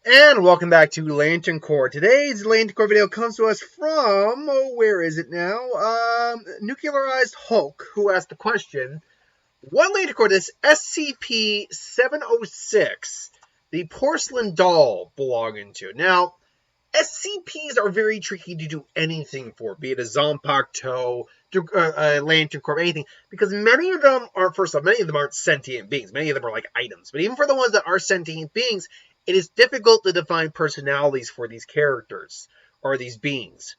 And welcome back to Lantern Corps. Today's Lantern Corps video comes to us from, where is it now? Nuclearized Hulk, who asked the question, what Lantern Corps does SCP-706, the porcelain doll, belong into? Now, SCPs are very tricky to do anything for, be it a Zompacto, a Lantern Corps, anything, because many of them aren't, first off, many of them aren't sentient beings. Many of them are like items. But even for the ones that are sentient beings, it is difficult to define personalities for these characters, or these beings.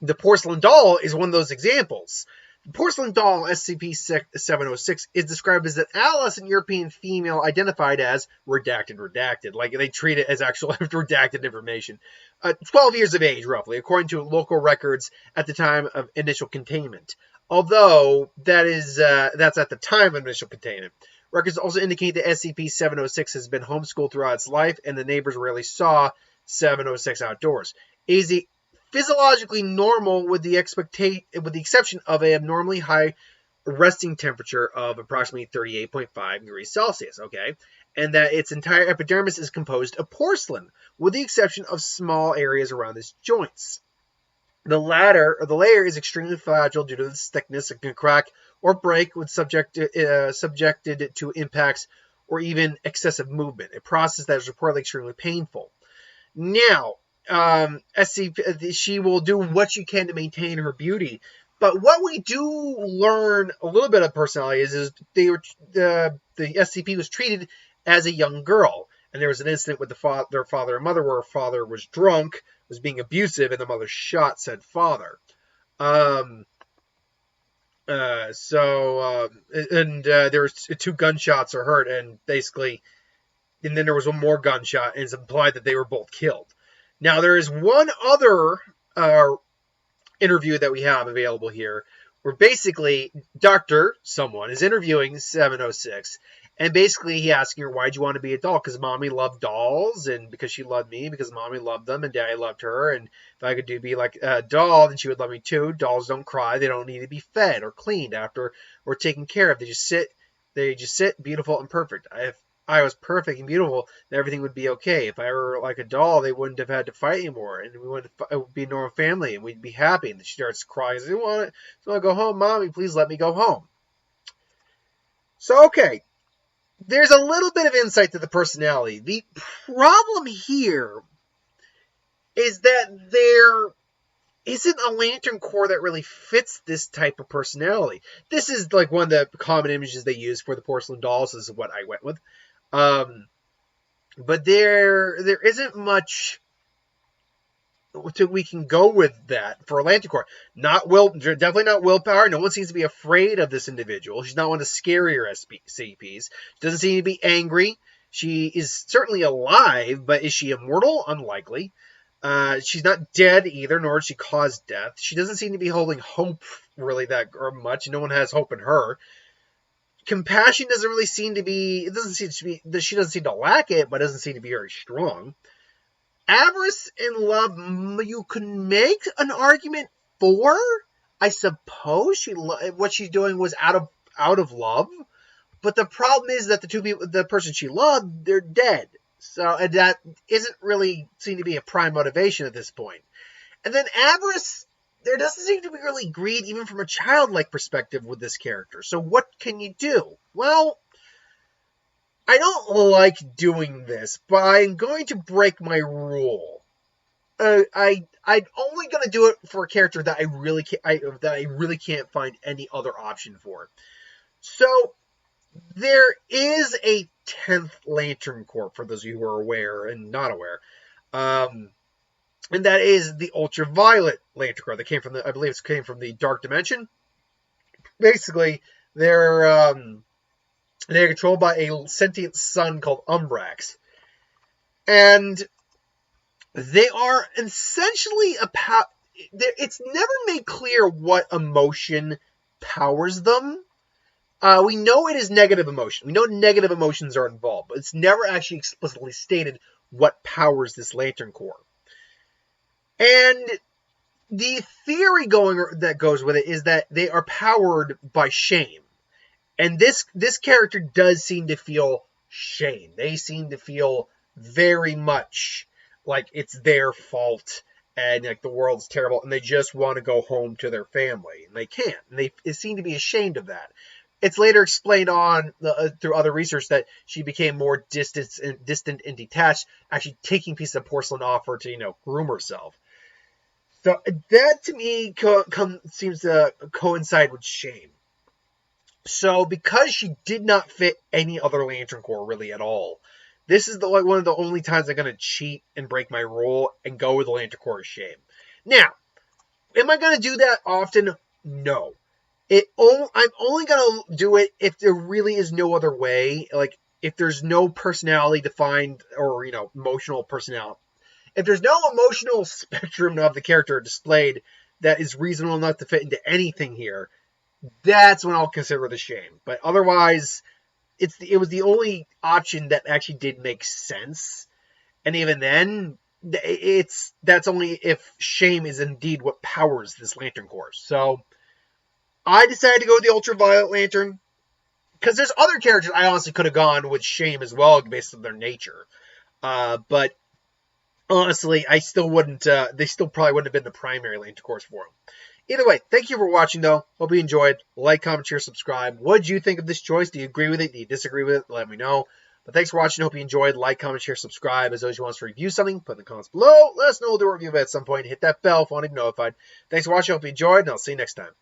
The porcelain doll is one of those examples. The porcelain doll, SCP-706, is described as an adolescent European female identified as redacted. Like, they treat it as actual redacted information. 12 years of age, roughly, according to local records at the time of initial containment. Although, that's at the time of initial containment. Records also indicate that SCP-706 has been homeschooled throughout its life, and the neighbors rarely saw 706 outdoors. It is physiologically normal with the exception of an abnormally high resting temperature of approximately 38.5 degrees Celsius, okay? And that its entire epidermis is composed of porcelain, with the exception of small areas around its joints. The layer is extremely fragile due to its thickness. It can crack or break when subjected to impacts or even excessive movement, a process that is reportedly extremely painful. Now, SCP, she will do what she can to maintain her beauty, but what we do learn a little bit of personality is the SCP was treated as a young girl, and there was an incident with their father and mother where her father was drunk, was being abusive, and the mother shot said father. There was 2 gunshots are heard, and then there was one more gunshot, and it's implied that they were both killed. Now, there is one other interview that we have available here, where basically someone is interviewing 706, and basically he asking her, why'd you want to be a doll? Because mommy loved dolls, and because she loved me, because mommy loved them, and daddy loved her, and if I could be like a doll, then she would love me too. Dolls don't cry, they don't need to be fed or cleaned after or taken care of. They just sit beautiful and perfect. If I was perfect and beautiful, then everything would be okay. If I were like a doll, they wouldn't have had to fight anymore, and it would be a normal family, and we'd be happy. And then she starts crying, I want to go home, mommy, please let me go home. So, okay. There's a little bit of insight to the personality. The problem here is that there isn't a Lantern Corps that really fits this type of personality. This is like one of the common images they use for the porcelain dolls. This is what I went with. But there isn't much we can go with that for a Lantern Corps. Definitely not willpower. No one seems to be afraid of this individual. She's not one of the scarier SCPs. She doesn't seem to be angry. She is certainly alive, but is she immortal? Unlikely. She's not dead either, nor does she cause death. She doesn't seem to be holding hope really that much. No one has hope in her. Compassion doesn't really seem to be. She doesn't seem to lack it, but doesn't seem to be very strong. Avarice and love, you can make an argument for. I suppose what she's doing was out of love, but the problem is that the person she loved, they're dead. So that isn't really seen to be a prime motivation at this point. And then avarice, there doesn't seem to be really greed, even from a childlike perspective with this character. So what can you do? Well, I don't like doing this, but I'm going to break my rule. I'm only going to do it for a character that I really can't find any other option for. So there is a 10th Lantern Corps, for those of you who are aware and not aware, and that is the Ultraviolet Lantern Corps. I believe it came from the Dark Dimension. Basically, they're controlled by a sentient sun called Umbrax. And they are essentially it's never made clear what emotion powers them. We know it is negative emotion. We know negative emotions are involved, but it's never actually explicitly stated what powers this Lantern Corps. And the theory that goes with it is that they are powered by shame. And this character does seem to feel shame. They seem to feel very much like it's their fault and like the world's terrible and they just want to go home to their family and they can't. And they seem to be ashamed of that. It's later explained on through other research that she became more distant and detached, actually taking pieces of porcelain off her to, groom herself. So that to me seems to coincide with shame. So because she did not fit any other Lantern Corps really at all, this is one of the only times I'm going to cheat and break my rule and go with the Lantern Corps shame. Now, am I going to do that often? No. I'm only going to do it if there really is no other way. Like, if there's no personality defined or, emotional personality. If there's no emotional spectrum of the character displayed that is reasonable enough to fit into anything here, that's when I'll consider the shame. But otherwise, it was the only option that actually did make sense. And even then, that's only if shame is indeed what powers this Lantern Corps. So I decided to go with the Ultraviolet Lantern because there's other characters I honestly could have gone with shame as well based on their nature. But honestly, I still wouldn't. They still probably wouldn't have been the primary Lantern Corps for them. Either way, thank you for watching, though. Hope you enjoyed. Like, comment, share, subscribe. What did you think of this choice? Do you agree with it? Do you disagree with it? Let me know. But thanks for watching. Hope you enjoyed. Like, comment, share, subscribe. As always, you want us to review something, put in the comments below. Let us know we'll do a review of it at some point. Hit that bell if you want to be notified. Thanks for watching. Hope you enjoyed, and I'll see you next time.